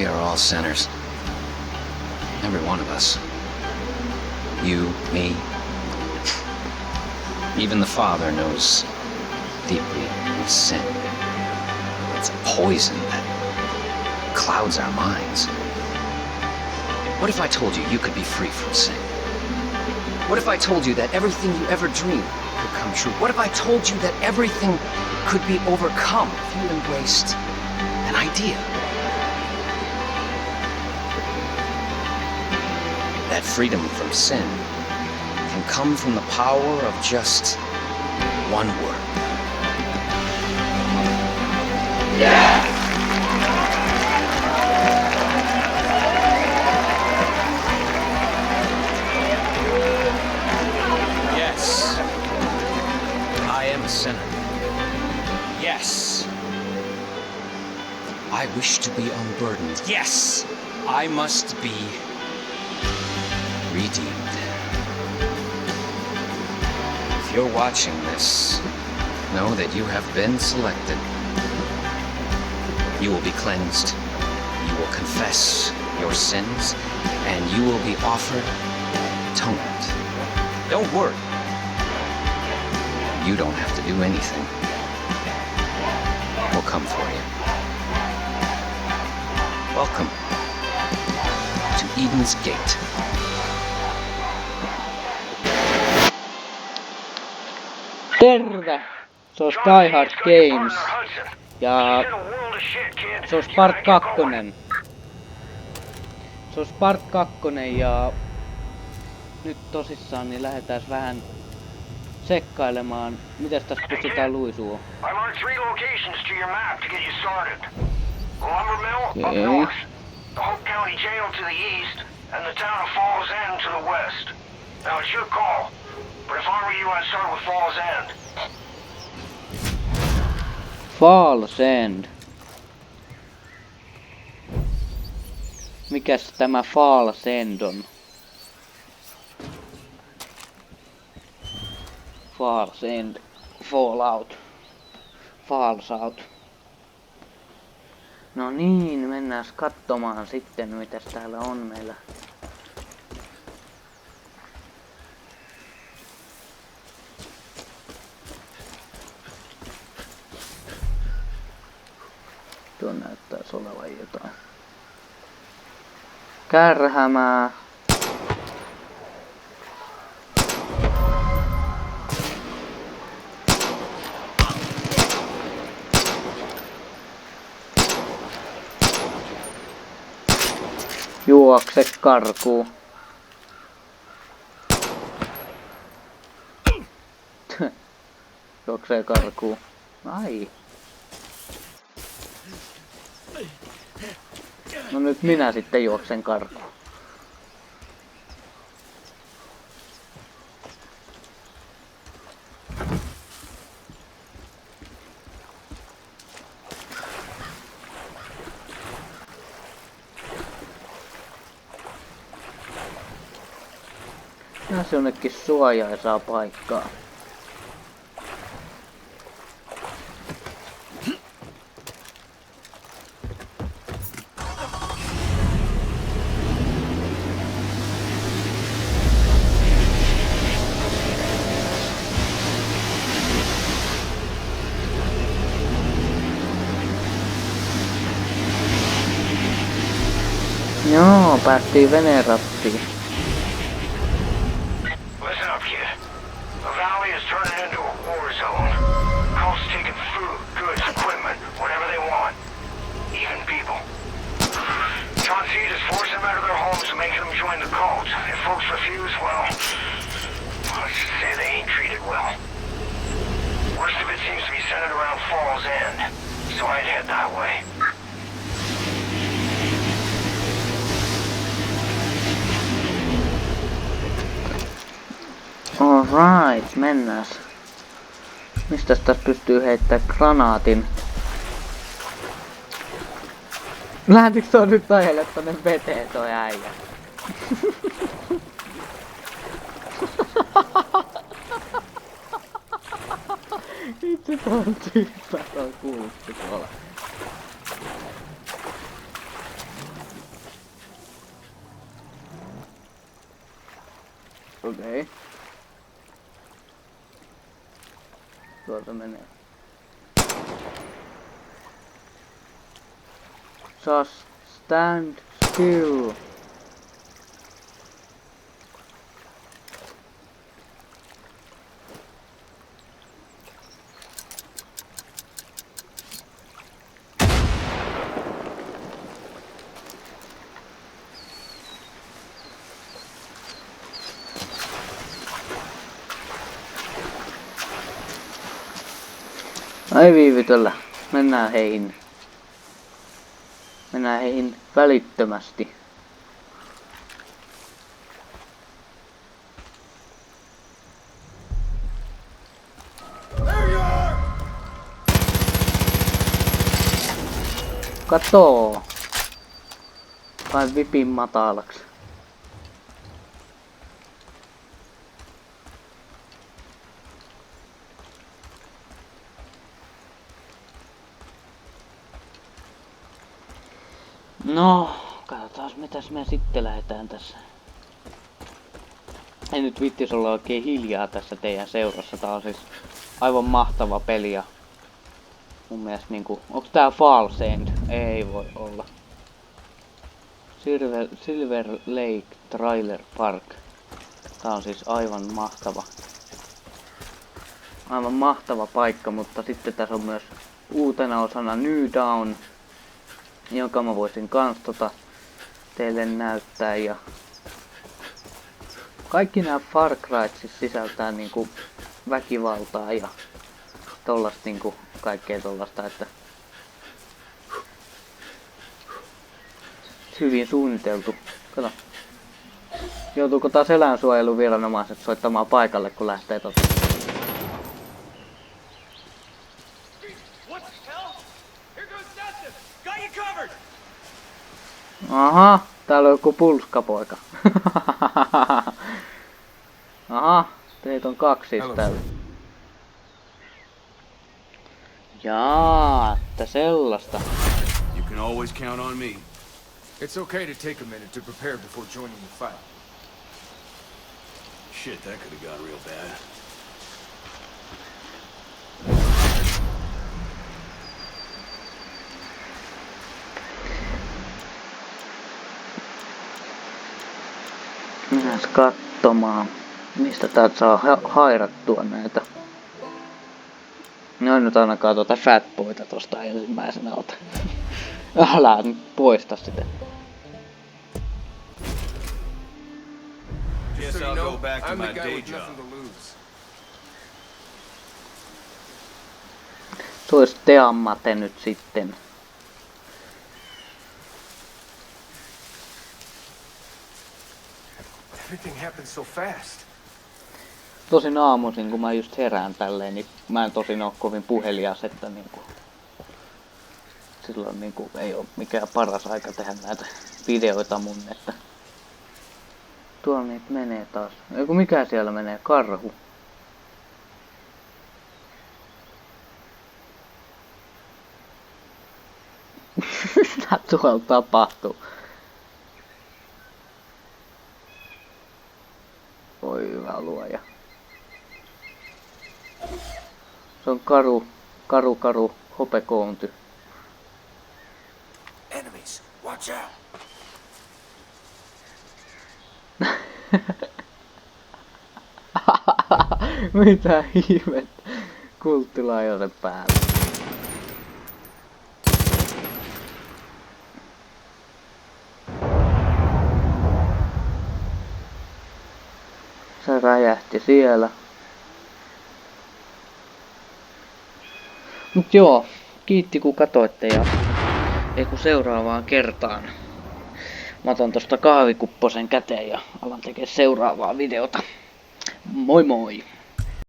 We are all sinners. Every one of us. You, me. Even the Father knows deeply of sin. It's a poison that clouds our minds. What if I told you you could be free from sin? What if I told you that everything you ever dreamed could come true? What if I told you that everything could be overcome if you embraced an idea? That freedom from sin can come from the power of just one word. Yeah! Yes, I am a sinner. Yes, I wish to be unburdened. Yes, I must be redeemed. If you're watching this, know that you have been selected. You will be cleansed, you will confess your sins, and you will be offered atonement. Don't worry. You don't have to do anything. We'll come for you. Welcome to Eden's Gate. Terve! Se olisi Die Hard Games. Ja se olisi part 2. Se olisi part 2 ja nyt tosissaan niin lähdetään vähän sekkailemaan, mitäs tässä pystytään luisua. Falls End. Mikäs tämä Falls End on? Falls End. Fallout. Falls Out. No niin, mennään katsomaan sitten mitäs täällä on meillä. Tuo näyttäisi olevan jotain. Kärhämää. Juokse karkuun. Juoksee karkuun. Ai. No nyt minä sitten juoksen karkuun. Näs jonnekin suojaisaa paikkaa. Joo, päästiin veneen rattiin. Alright, mennään. Mistä tässä pystyy heittämään granaatin? Lähtikö se on nyt ajelle tonne veteen toi äijä? Itse tää on tyhmä, tää on kuuluttu tuolla. tuolta menee. Just stand still. Ei viivytellä. Mennään heihin. Mennään heihin välittömästi. Katoo! Vain vipin matalaks. No, katsotaan mitäs me sitten lähdetään tässä. En nyt vittis olla oikein hiljaa tässä teidän seurassa. Tää on siis aivan mahtava peli ja mun mielestä niinku... Onks tää Falls End? Ei voi olla. Silver Lake Trailer Park. Tää on siis aivan mahtava. Aivan mahtava paikka, mutta sitten tässä on myös uutena osana New Dawn, jonka mä voisin kans teille näyttää. Ja kaikki nämä Far Cryt siis sisältää niinku väkivaltaa ja tollasta niinku kaikkea tollasta, että hyvin suunniteltu. Kato. Joutuuko taas eläinsuojeluviranomaiset soittamaan paikalle kun lähtee tota? Aha, täällä on joku pulskapoika. Aha, teitä on kaksi siis täällä. Jaa, että sellaista. You can always count on me. It's okay to take a minute to prepare before joining the fight. Shit, that could have got real bad. Mennään katsomaan, mistä täältä saa hairattua näitä. No nyt ainakaan tuota Fatboyta tosta ensimmäisenä ota. Älä nyt poista sitä. Guess I'll go back to my day job. Se olisi Teammate nyt sitten. Everything happened so fast. Tosin aamuisin, kun mä just herään tälleen, niin mä en tosin oo kovin puhelias, että niinku... Silloin niinku ei oo mikään paras aika tehdä näitä videoita mun, että... Tuolla niitä menee taas. Eiku mikä siellä menee? Karhu. Mitä tuolla tapahtuu? Oi hyvä luoja. Se on karu hopekoonty. Enemies, watch out. Mitä ihmettä? Kulttilaajonen päällä. Se räjähti siellä. Mut joo, kiitti kun katoitte ja eiku seuraavaan kertaan. Mä otan tosta kahvikupposen käteen ja alan tekee seuraavaa videota. Moi moi!